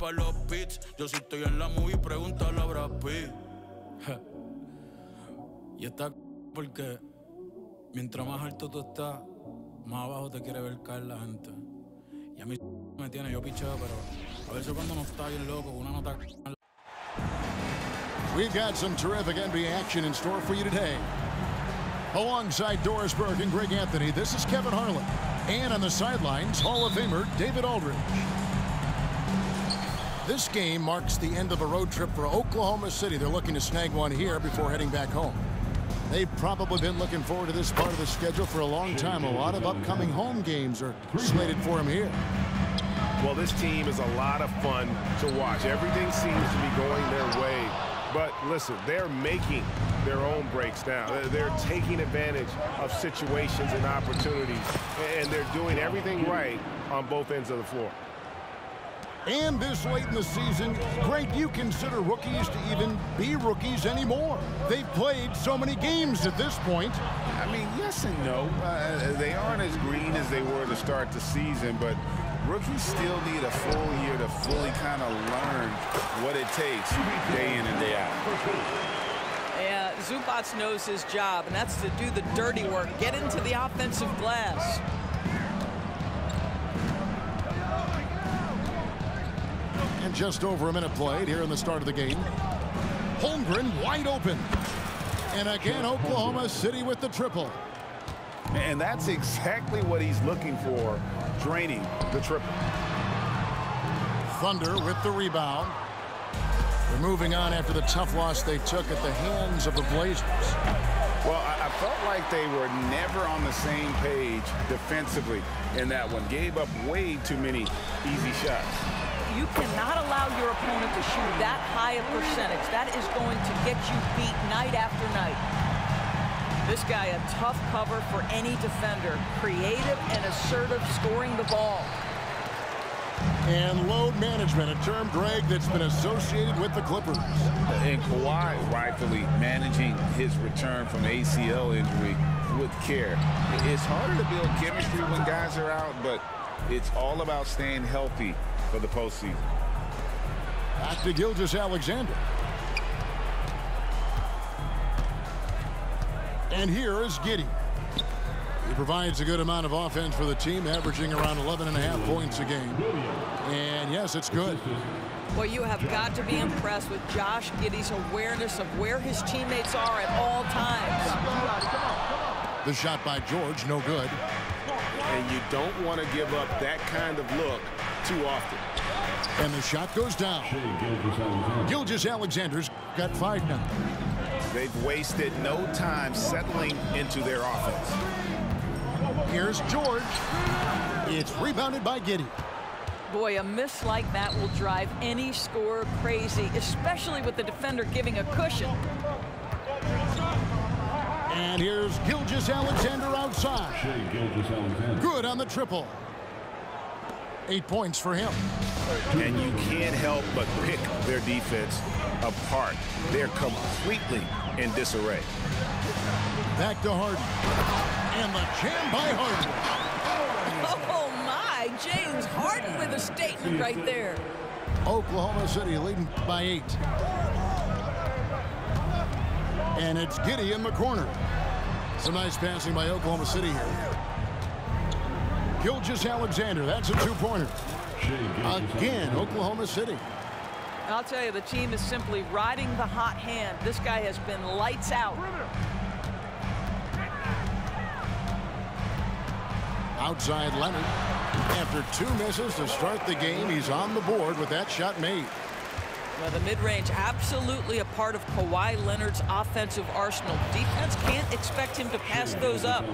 pa' los beats. Yo si estoy en la movie, pregúntale a Brad Pitt. Y está porque mientras más alto tú estás, más abajo te quiere ver caer la gente. Y a mí me tiene, yo picheo, pero a veces cuando no está bien loco, una nota. We've got some terrific NBA action in store for you today. Alongside Doris Burke and Greg Anthony, this is Kevin Harlan. And on the sidelines, Hall of Famer David Aldridge. This game marks the end of a road trip for Oklahoma City. They're looking to snag one here before heading back home. They've probably been looking forward to this part of the schedule for a long time. A lot of upcoming home games are slated for them here. Well, this team is a lot of fun to watch. Everything seems to be going their way. But listen, they're making their own breaks now. They're taking advantage of situations and opportunities, and they're doing everything right on both ends of the floor. And this late in the season, Greg, do you consider rookies to even be rookies anymore? They've played so many games at this point. I mean, yes and no. They aren't as green as they were to start the season, but rookies still need a full year to fully kind of learn what it takes day in and day out. Yeah, Zubac knows his job, and that's to do the dirty work, get into the offensive glass. And just over a minute played here in the start of the game. Holmgren wide open. And again, Oklahoma City with the triple. And that's exactly what he's looking for, draining the triple. Thunder with the rebound. They're moving on after the tough loss they took at the hands of the Blazers. Well, I felt like they were never on the same page defensively in that one. Gave up way too many easy shots. You cannot allow your opponent to shoot that high a percentage. That is going to get you beat night after night. This guy, a tough cover for any defender. Creative and assertive scoring the ball. And load management, a term, Greg, that's been associated with the Clippers. And Kawhi rightfully managing his return from ACL injury with care. It's harder to build chemistry when guys are out, but it's all about staying healthy for the postseason. Back to Gilgeous-Alexander. And here is Giddey. He provides a good amount of offense for the team, averaging around 11.5 points a game. And yes, it's good. Well, you have got to be impressed with Josh Giddey's awareness of where his teammates are at all times. The shot by George, no good. And you don't want to give up that kind of look too often. And the shot goes down. Gilgeous-Alexander's got 5 now. They've wasted no time settling into their offense. Here's George. It's rebounded by Giddey. Boy, a miss like that will drive any scorer crazy, especially with the defender giving a cushion. And here's Gilgeous-Alexander outside. Good on the triple. 8 points for him. And you can't help but pick their defense apart. They're completely in disarray. Back to Harden. And the jam by Harden. Oh, my. James Harden with a statement right there. Oklahoma City leading by 8. And it's Giddey in the corner. Some nice passing by Oklahoma City here. Gilgeous-Alexander, that's a 2-pointer. Again, Oklahoma City. I'll tell you, the team is simply riding the hot hand. This guy has been lights out. Outside Leonard. After 2 misses to start the game, he's on the board with that shot made. Well, the mid-range absolutely a part of Kawhi Leonard's offensive arsenal. Defense can't expect him to pass those up.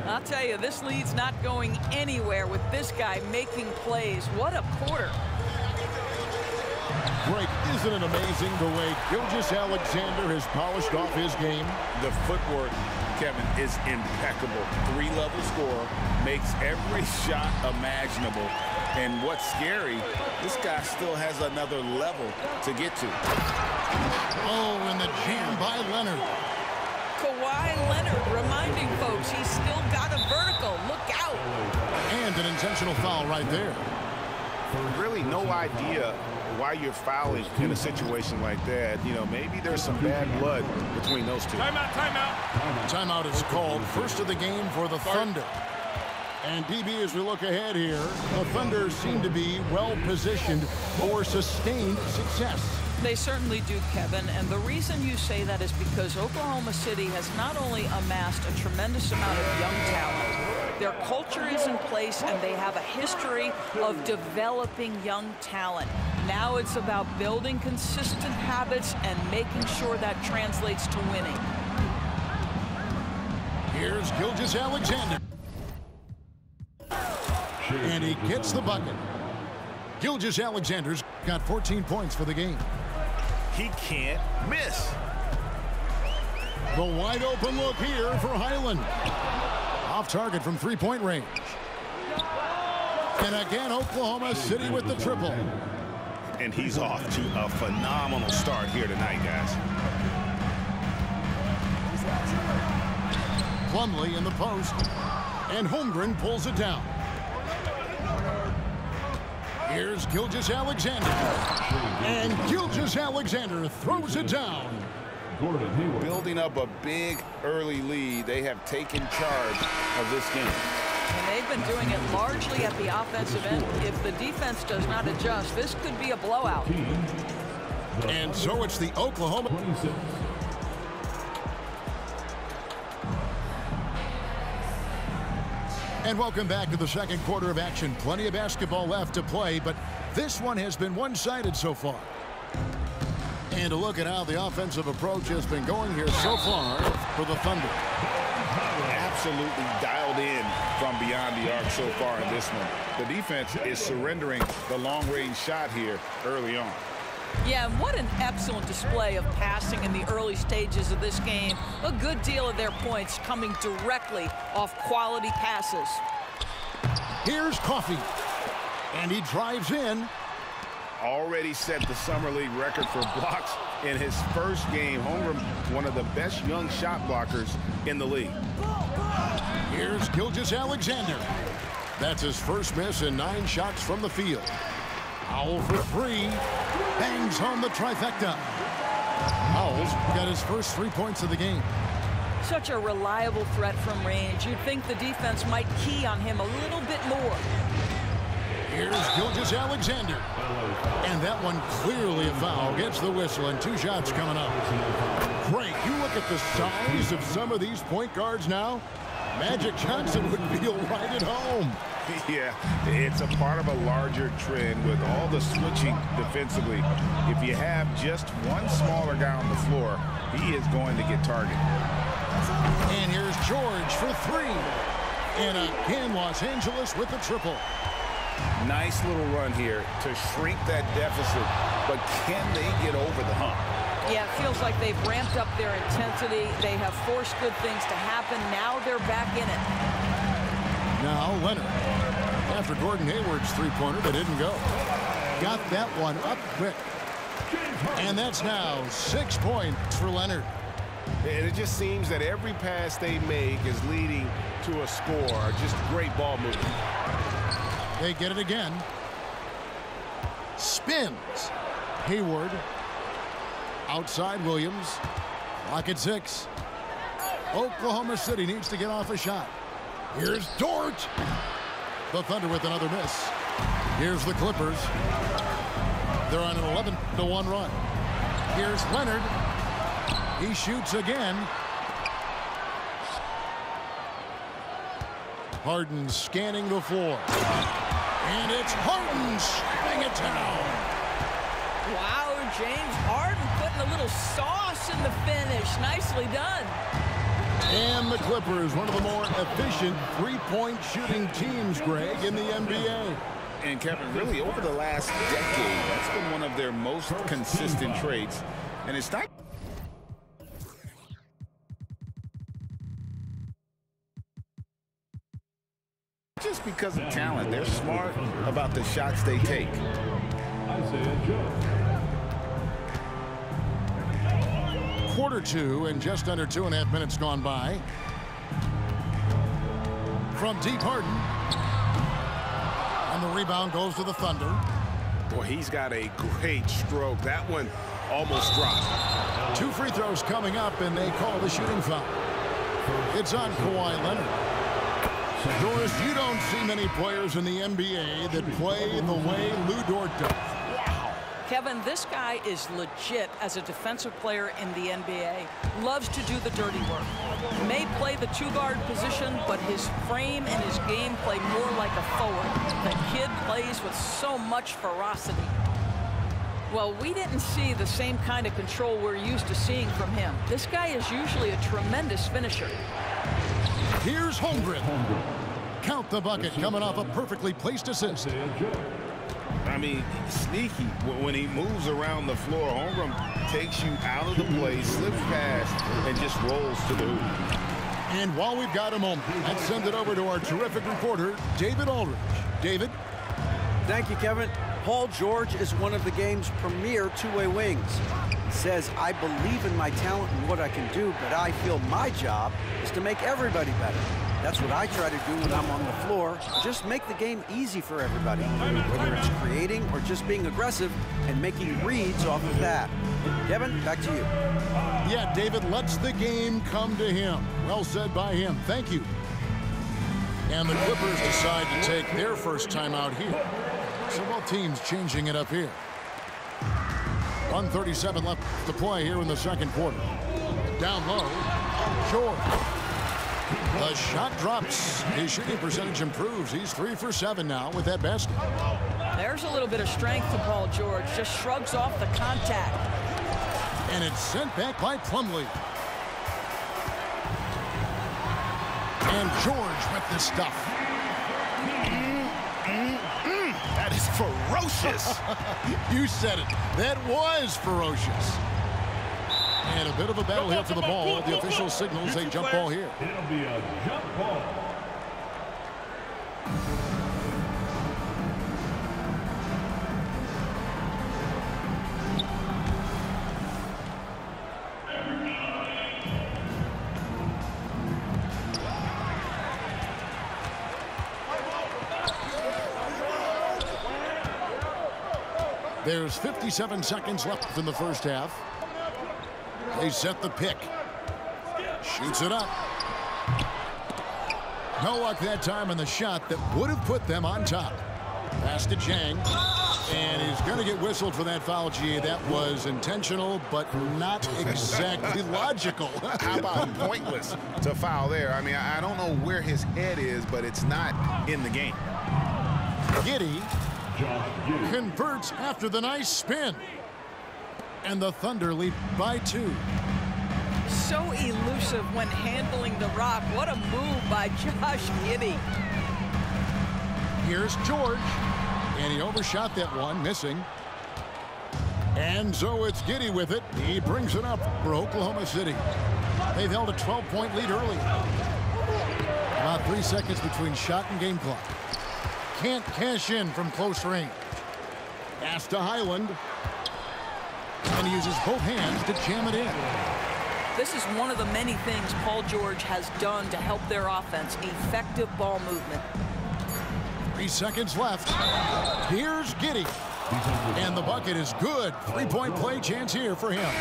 I'll tell you, this lead's not going anywhere with this guy making plays. What a quarter. Greg, isn't it amazing the way Gilgeous-Alexander has polished off his game? The footwork, Kevin, is impeccable. 3-level scorer, makes every shot imaginable. And what's scary, this guy still has another level to get to. Oh, and the jam by Leonard. Kawhi Leonard reminding folks he's still got a vertical. Look out. And an intentional foul right there. really no idea why you're fouling in a situation like that. You know, maybe there's some bad blood between those two. Timeout is called. First of the game for the Thunder. And DB, as we look ahead here, the Thunder seem to be well positioned for sustained success. They certainly do, Kevin, and the reason you say that is because Oklahoma City has not only amassed a tremendous amount of young talent, their culture is in place and they have a history of developing young talent. Now it's about building consistent habits and making sure that translates to winning. Here's Gilgeous-Alexander. And he gets the bucket. Gilgeous-Alexander's got 14 points for the game. He can't miss. The wide open look here for Highland. Off target from three-point range. And again, Oklahoma City with the triple. And he's off to a phenomenal start here tonight, guys. Plumlee in the post. And Holmgren pulls it down. Here's Gilgeous-Alexander. And Gilgeous-Alexander throws it down. Building up a big early lead, they have taken charge of this game. And they've been doing it largely at the offensive end. If the defense does not adjust, this could be a blowout. And so it's the Oklahoma. And welcome back to the second quarter of action. Plenty of basketball left to play, but this one has been one-sided so far. And a look at how the offensive approach has been going here so far for the Thunder. Absolutely dialed in from beyond the arc so far in this one. The defense is surrendering the long-range shot here early on. Yeah, what an excellent display of passing in the early stages of this game. A good deal of their points coming directly off quality passes. Here's Coffey. And he drives in. Already set the Summer League record for blocks in his first game. Holmgren, one of the best young shot blockers in the league. Here's Gilgeous-Alexander. That's his first miss in 9 shots from the field. Howell for 3. Bangs home the trifecta. Howell's got his first 3 points of the game. Such a reliable threat from range. You'd think the defense might key on him a little bit more. Here's Gilgeous-Alexander. And that one clearly a foul. Gets the whistle and 2 shots coming up. Great. You look at the size of some of these point guards now. Magic Johnson would feel right at home. Yeah, it's a part of a larger trend with all the switching defensively. If you have just one smaller guy on the floor, he is going to get targeted. And here's George for 3. And again, Los Angeles with the triple. Nice little run here to shrink that deficit, but can they get over the hump? Yeah, it feels like they've ramped up their intensity. They have forced good things to happen. Now they're back in it. Now Leonard. After Gordon Hayward's three-pointer, they didn't go. Got that one up quick. And that's now 6 points for Leonard. And it just seems that every pass they make is leading to a score. Just great ball movement. They get it again. Spins. Hayward. Outside Williams. Lock at 6. Oklahoma City needs to get off a shot. Here's Dort. The Thunder with another miss. Here's the Clippers. They're on an 11-1 run. Here's Leonard. He shoots again. Harden scanning the floor. And it's Harden shutting it down. Wow, James Harden putting a little sauce in the finish. Nicely done. And the Clippers, one of the more efficient three-point shooting teams, Greg, in the NBA. And Kevin, really over the last decade, that's been one of their most consistent traits. And it's not just because of talent. They're smart about the shots they take. Quarter 2 and just under 2.5 minutes gone by. From deep, Harden. And the rebound goes to the Thunder. Boy, he's got a great stroke. That one almost dropped. 2 free throws coming up, and they call the shooting foul. It's on Kawhi Leonard. Doris, you don't see many players in the NBA that play the way Lu Dort does. Kevin, this guy is legit as a defensive player in the NBA. Loves to do the dirty work. May play the 2-guard position, but his frame and his game play more like a forward. The kid plays with so much ferocity. Well, we didn't see the same kind of control we're used to seeing from him. This guy is usually a tremendous finisher. Here's Holmgren. Count the bucket coming off a perfectly placed assist. I mean, sneaky. When he moves around the floor, Holmgren takes you out of the play, slips past, and just rolls to the hoop. And while we've got a moment, let's send it over to our terrific reporter, David Aldridge. David? Thank you, Kevin. Paul George is one of the game's premier two-way wings. He says, I believe in my talent and what I can do, but I feel my job is to make everybody better. That's what I try to do when I'm on the floor. Just make the game easy for everybody, whether it's creating or just being aggressive and making reads off of that. Kevin, back to you. Yeah, David lets the game come to him. Well said by him. Thank you. And the Clippers decide to take their first timeout here. So both teams changing it up here. 1:37 left to play here in the second quarter. Down low, George. The shot drops. His shooting percentage improves. He's 3 for 7 now with that basket. There's a little bit of strength to Paul George. Just shrugs off the contact. And it's sent back by Plumlee. And George with the stuff. That is ferocious. You said it. That was ferocious. And a bit of a battle here for the ball. The official signals a jump ball here. It'll be a jump ball. There's 57 seconds left in the first half. They set the pick. Shoots it up. No luck that time on the shot that would have put them on top. Pass to Jang. And he's going to get whistled for that foul, GA. That was intentional, but not exactly logical. How about pointless to foul there? I mean, I don't know where his head is, but it's not in the game. Giddey converts after the nice spin. And the Thunder lead by 2. So elusive when handling the rock. What a move by Josh Giddey. Here's George. And he overshot that one, missing. And so it's Giddey with it. He brings it up for Oklahoma City. They've held a 12-point lead early. About 3 seconds between shot and game clock. Can't cash in from close range. Pass to Highland. And he uses both hands to jam it in. This is one of the many things Paul George has done to help their offense. Effective ball movement. 3 seconds left. Here's Giddey. And the bucket is good. 3-point play chance here for him.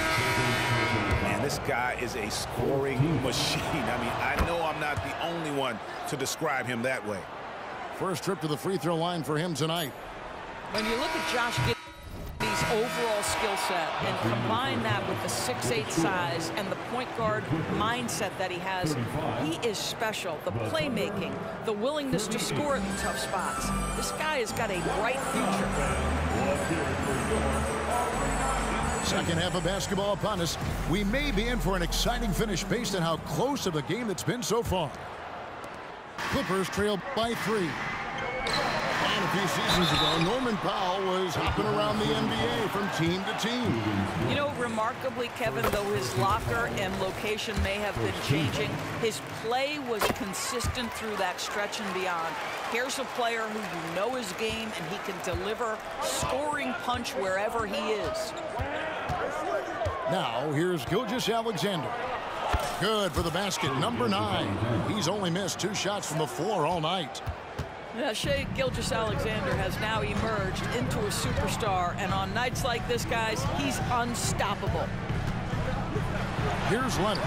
Man, this guy is a scoring machine. I mean, I know I'm not the only one to describe him that way. First trip to the free throw line for him tonight. When you look at Josh Giddey's overall skill set and combine that with the 6'8" size and the point guard mindset that he has, he is special. The playmaking, the willingness to score in tough spots. This guy has got a bright future. Second half of basketball upon us. We may be in for an exciting finish based on how close of a game it's been so far. Clippers trail by 3. And a few seasons ago, Norman Powell was hopping around the NBA from team to team. You know, remarkably, Kevin, though his locker and location may have been changing, his play was consistent through that stretch and beyond. Here's a player who you know his game, and he can deliver scoring punch wherever he is. Now, here's Gilgeous-Alexander. Good for the basket, number 9. He's only missed 2 shots from the floor all night. Shai Gilgeous-Alexander has now emerged into a superstar, and on nights like this, guys, he's unstoppable. Here's Leonard.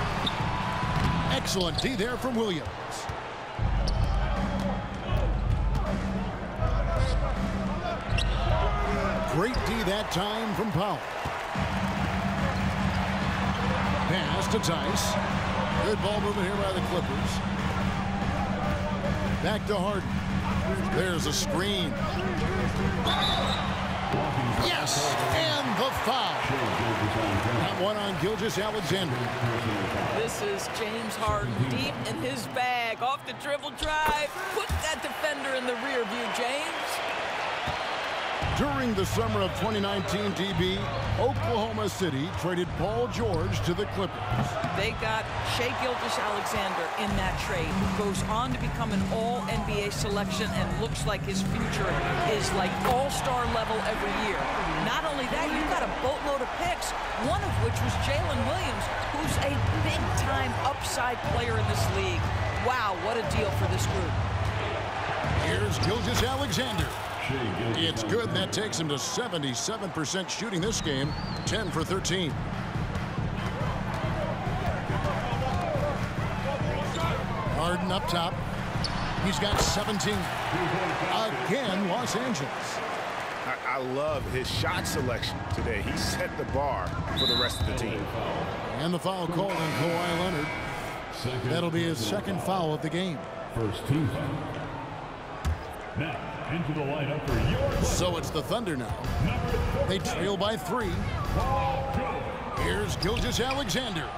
Excellent D there from Williams. Great D that time from Powell. Pass to Tice. Good ball movement here by the Clippers. Back to Harden. There's a screen. Yes, and the foul. That one on Gilgeous-Alexander. This is James Harden deep in his bag. Off the dribble drive. Put that defender in the rear view, James. During the summer of 2019, DB, Oklahoma City traded Paul George to the Clippers. They got Shai Gilgeous-Alexander in that trade, who goes on to become an all-NBA selection and looks like his future is like all-star level every year. Not only that, you've got a boatload of picks, one of which was Jalen Williams, who's a big-time upside player in this league. Wow, what a deal for this group. Here's Gilgeous-Alexander. It's good. That takes him to 77% shooting this game, 10 for 13. Harden up top. He's got 17. Again, Los Angeles. I love his shot selection today. He set the bar for the rest of the team. And the foul called on Kawhi Leonard. That'll be his second foul of the game. First team foul. Now, into the lineup for your... So it's the Thunder now. They trail by 3. Here's Gilgeous-Alexander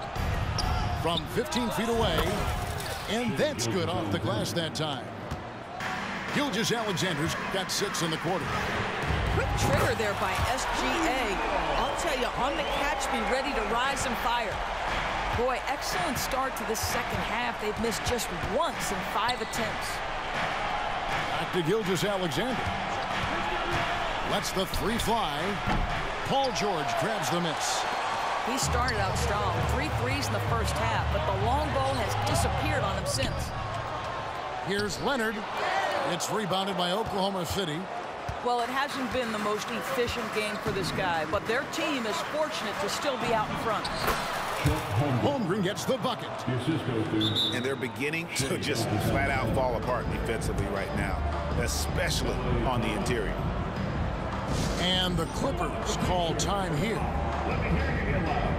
from 15 feet away. And that's good off the glass that time. Gilgeous-Alexander's got 6 in the quarter. Quick trigger there by SGA. I'll tell you, on the catch, be ready to rise and fire. Boy, excellent start to this second half. They've missed just once in 5 attempts. Back to Gilgeous-Alexander. Lets the 3 fly. Paul George grabs the miss. He started out strong. 3 threes in the first half, but the long ball has disappeared on him since. Here's Leonard. It's rebounded by Oklahoma City. Well, it hasn't been the most efficient game for this guy, but their team is fortunate to still be out in front. Holmgren gets the bucket. And they're beginning to just flat out fall apart defensively right now, especially on the interior. And the Clippers call time here. Let me hear you get loud.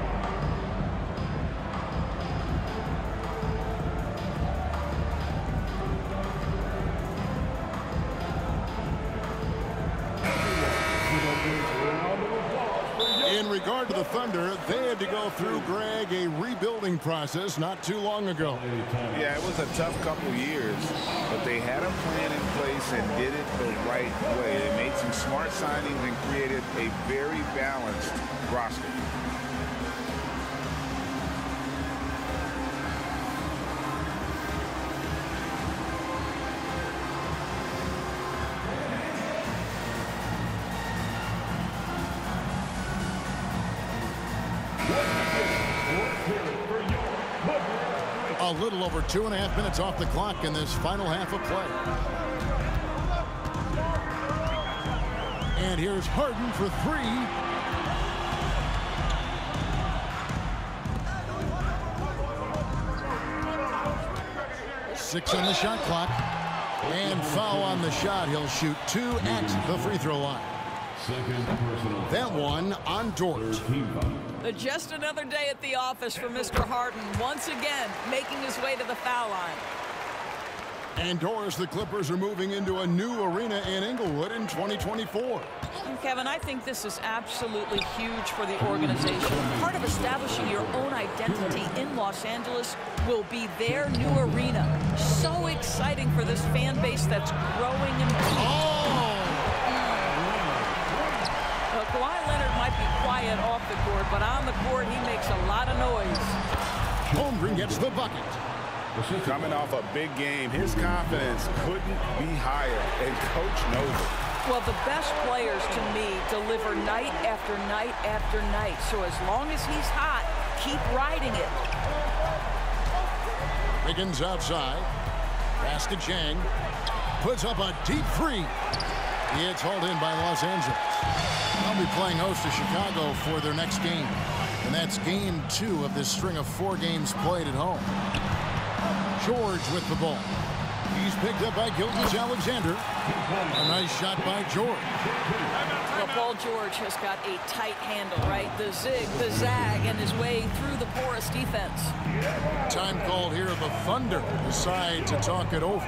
In regard to the Thunder, they had to go through, Greg, a rebuilding process not too long ago. Yeah, it was a tough couple years, but they had a plan in place and did it the right way. They made some smart signings and created a very balanced roster. A little over 2.5 minutes off the clock in this final half of play. And here's Harden for 3. 6 on the shot clock. And foul on the shot. He'll shoot 2 at the free throw line. That one on Dort. Just another day at the office for Mr. Harden, once again making his way to the foul line. And Doris, the Clippers are moving into a new arena in Inglewood in 2024. And Kevin, I think this is absolutely huge for the organization. Part of establishing your own identity in Los Angeles will be their new arena. So exciting for this fan base that's growing and Kawhi Leonard might be quiet off the court, but on the court, he makes a lot of noise. Holmgren gets the bucket. Coming off a big game, his confidence couldn't be higher, and Coach knows it. Well, the best players, to me, deliver night after night after night. So as long as he's hot, keep riding it. Wiggins outside. Pass to Chang. puts up a deep three. It's hauled in by Los Angeles. They'll be playing host to Chicago for their next game. And that's game 2 of this string of 4 games played at home. George with the ball. He's picked up by Gilgeous-Alexander. A nice shot by George. Well, Paul George has got a tight handle, right? The zig, the zag, and his way through the porous defense. Time called here. The Thunder decide to talk it over.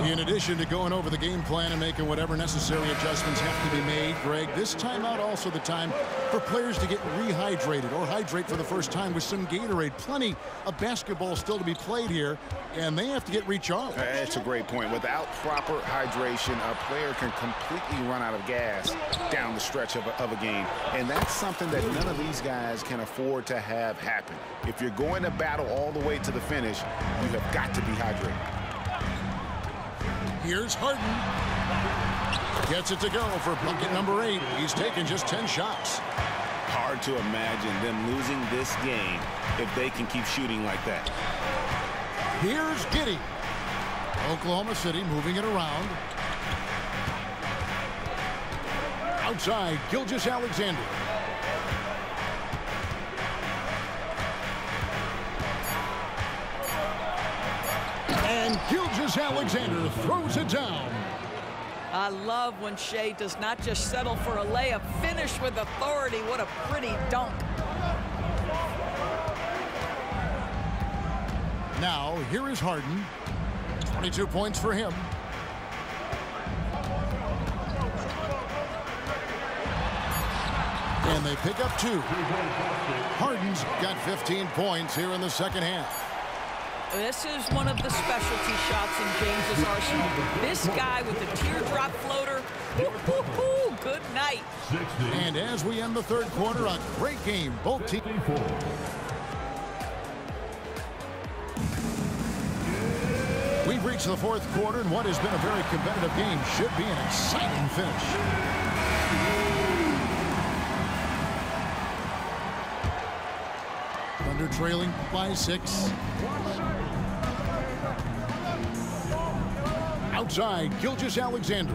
In addition to going over the game plan and making whatever necessary adjustments have to be made, Greg, this timeout also the time for players to get rehydrated or hydrate for the first time with some Gatorade. Plenty of basketball still to be played here, and they have to get recharged. That's a great point. Without proper hydration, a player can completely run out of gas down the stretch of a game. And that's something that none of these guys can afford to have happen. If you're going to battle all the way to the finish, you have got to be hydrated. Here's Harden. Gets it to go for bucket number 8. He's taken just 10 shots. Hard to imagine them losing this game if they can keep shooting like that. Here's Giddey. Oklahoma City moving it around. Outside, Gilgeous-Alexander. And Gilgeous-Alexander throws it down. I love when Shea does not just settle for a layup, finish with authority. What a pretty dunk. Now, here is Harden. 22 points for him. And they pick up 2. Harden's got 15 points here in the second half. This is one of the specialty shots in James's arsenal. This guy with the teardrop floater, good night. And as we end the third quarter, a great game. Both teams. We've reached the fourth quarter, and what has been a very competitive game should be an exciting finish. Thunder trailing by 6. Outside, Gilgeous-Alexander.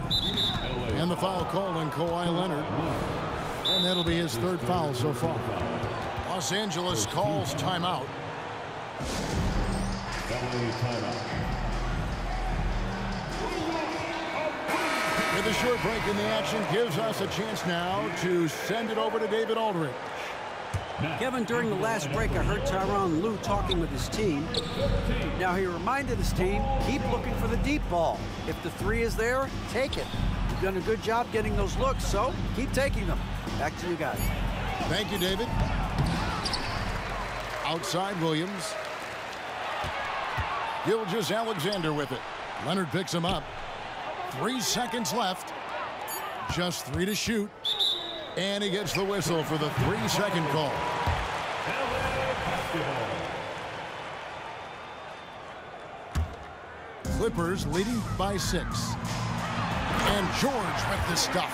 And the foul called on Kawhi Leonard. And that'll be his 3rd foul so far. Los Angeles calls timeout. With a short break in the action gives us a chance now to send it over to David Aldridge. Kevin, during the last break, I heard Tyronn Lue talking with his team. Now, he reminded his team, keep looking for the deep ball. If the 3 is there, take it. You've done a good job getting those looks, so keep taking them. Back to you guys. Thank you, David. Outside, Williams. Gilgeous-Alexander with it. Leonard picks him up. 3 seconds left. Just 3 to shoot. And he gets the whistle for the 3-second call. Clippers leading by 6. And George with the stuff.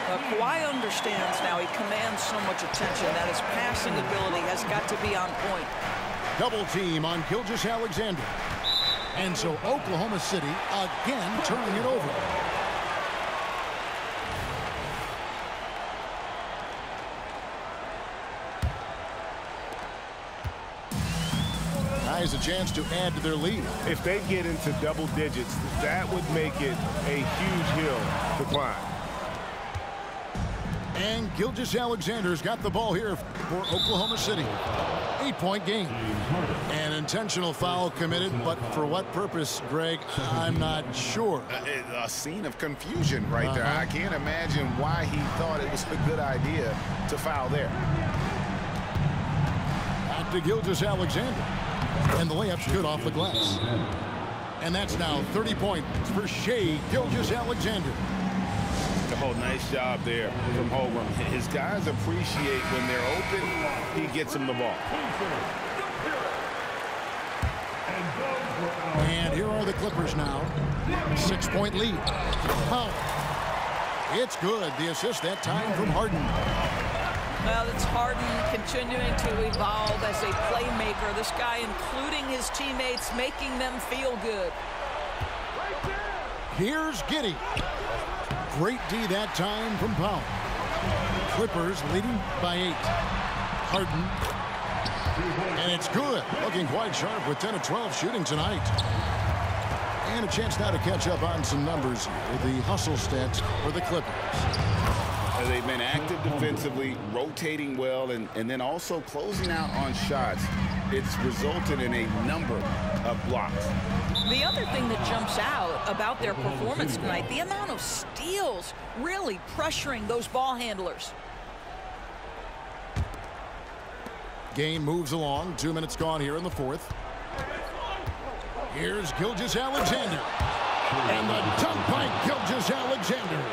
Kawhi understands now. He commands so much attention that his passing ability has got to be on point. Double team on Gilgeous-Alexander. And so Oklahoma City again turning it over. Has a chance to add to their lead. If they get into double digits, that would make it a huge hill to climb. And Gilgeous-Alexander's got the ball here for Oklahoma City. 8-point game. An intentional foul committed, but for what purpose, Greg, I'm not sure. A scene of confusion right there. I can't imagine why he thought it was a good idea to foul there. Back to Gilgeous-Alexander. And the layup's good off the glass. And that's now 30 points for Shea Gilgeous-Alexander. Oh, nice job there from Holmgren. His guys appreciate when they're open, he gets them the ball. And here are the Clippers now. 6-point lead. Oh, it's good. The assist that time from Harden. Well, it's Harden continuing to evolve as a playmaker. This guy, including his teammates, making them feel good. Here's Giddey. Great D that time from Powell. Clippers leading by 8. Harden. And it's good. Looking quite sharp with 10 of 12 shooting tonight. And a chance now to catch up on some numbers here. The hustle stats for the Clippers. They've been active defensively, rotating well, and then also closing out on shots. It's resulted in a number of blocks. The other thing that jumps out about their performance tonight, the amount of steals really pressuring those ball handlers. Game moves along. 2 minutes gone here in the fourth. Here's Gilgeous-Alexander. And the dunk by Gilgeous-Alexander.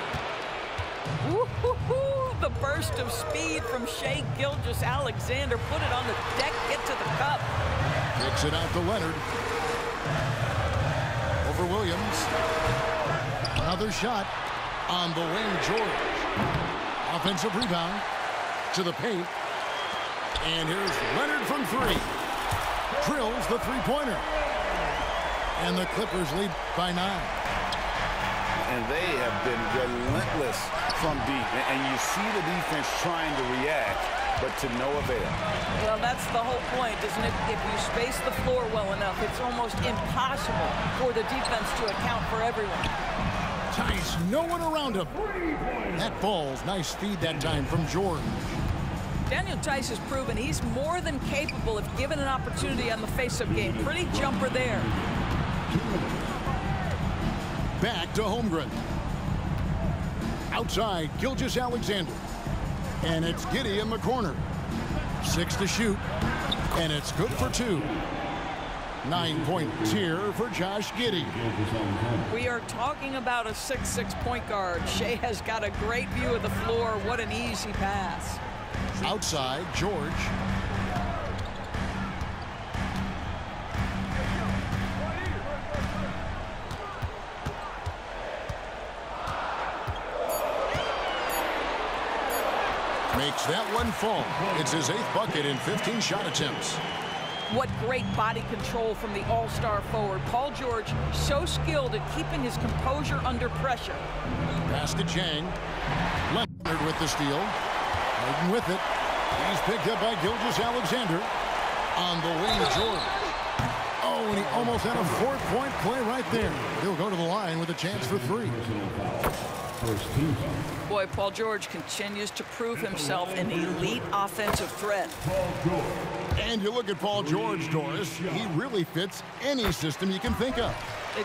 The burst of speed from Shai Gilgeous-Alexander. Put it on the deck, get to the cup. Kicks it out to Leonard. Over Williams. Another shot on the wing, George. Offensive rebound to the paint. And here's Leonard from 3. Drills the three-pointer. And the Clippers lead by 9. And they have been relentless from deep. And you see the defense trying to react, but to no avail. Well, that's the whole point, isn't it? If you space the floor well enough, it's almost impossible for the defense to account for everyone. Tice, no one around him. That falls. Nice feed that time from George. Daniel Tice has proven he's more than capable if given an opportunity on the face-up game. Pretty jumper there. Back to Holmgren. Outside, Gilgeous-Alexander. And it's Giddey in the corner. 6 to shoot. And it's good for 2. 9-point tier for Josh Giddey. We are talking about a 6'6" point guard. Shai has got a great view of the floor. What an easy pass. Outside, George. Makes that one fall. It's his 8th bucket in 15 shot attempts. What great body control from the all-star forward. Paul George, so skilled at keeping his composure under pressure. Pass to Chang. Leonard with the steal. Harden with it. He's picked up by Gilgeous-Alexander. On the wing, George. Oh, and he almost had a 4-point play right there. He'll go to the line with a chance for 3. Boy, Paul George continues to prove himself an elite offensive threat. And you look at Paul George, Doris, he really fits any system you can think of.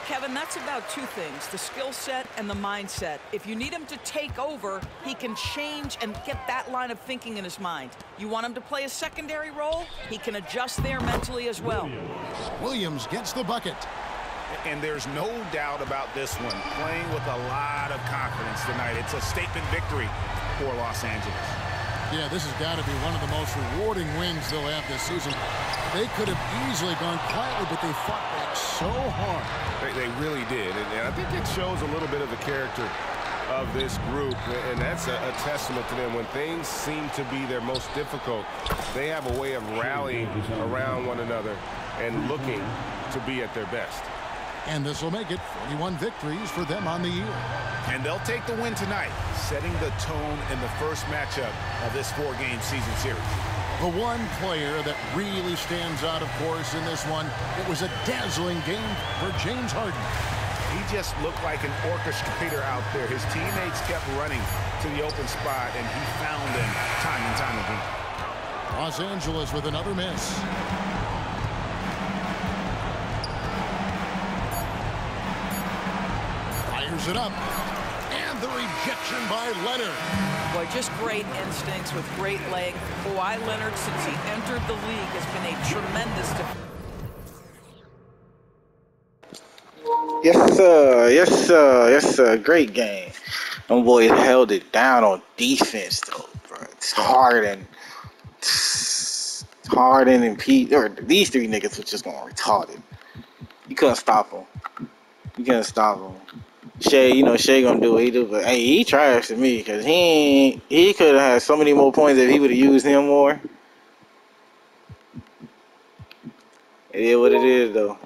Kevin, that's about 2 things, the skill set and the mindset. If you need him to take over, he can change and get that line of thinking in his mind. You want him to play a secondary role, he can adjust there mentally as well. Williams gets the bucket. And there's no doubt about this one. Playing with a lot of confidence tonight. It's a statement victory for Los Angeles. Yeah, this has got to be one of the most rewarding wins they'll have this season. They could have easily gone quietly, but they fought back so hard. They really did. And I think it shows a little bit of the character of this group. And that's a testament to them. When things seem to be their most difficult, they have a way of rallying around one another and looking to be at their best. And this will make it 41 victories for them on the year. And they'll take the win tonight, setting the tone in the first matchup of this 4-game season series. The one player that really stands out, of course, in this one, it was a dazzling game for James Harden. He just looked like an orchestrator out there. His teammates kept running to the open spot, and he found them time and time again. Los Angeles with another miss. It up, and the rejection by Leonard. Boy, just great instincts with great length. Kawhi Leonard, since he entered the league, has been a tremendous Yes, sir. Yes, sir. Yes, sir. Great game. Them boys held it down on defense, though, bro. It's Harden and Pete, or these 3 niggas was just going retarded. You couldn't stop them. You couldn't stop them. Shai, you know, Shai gonna do what he do, but hey, he trash to me because he could have had so many more points if he would have used him more. It is what it is, though.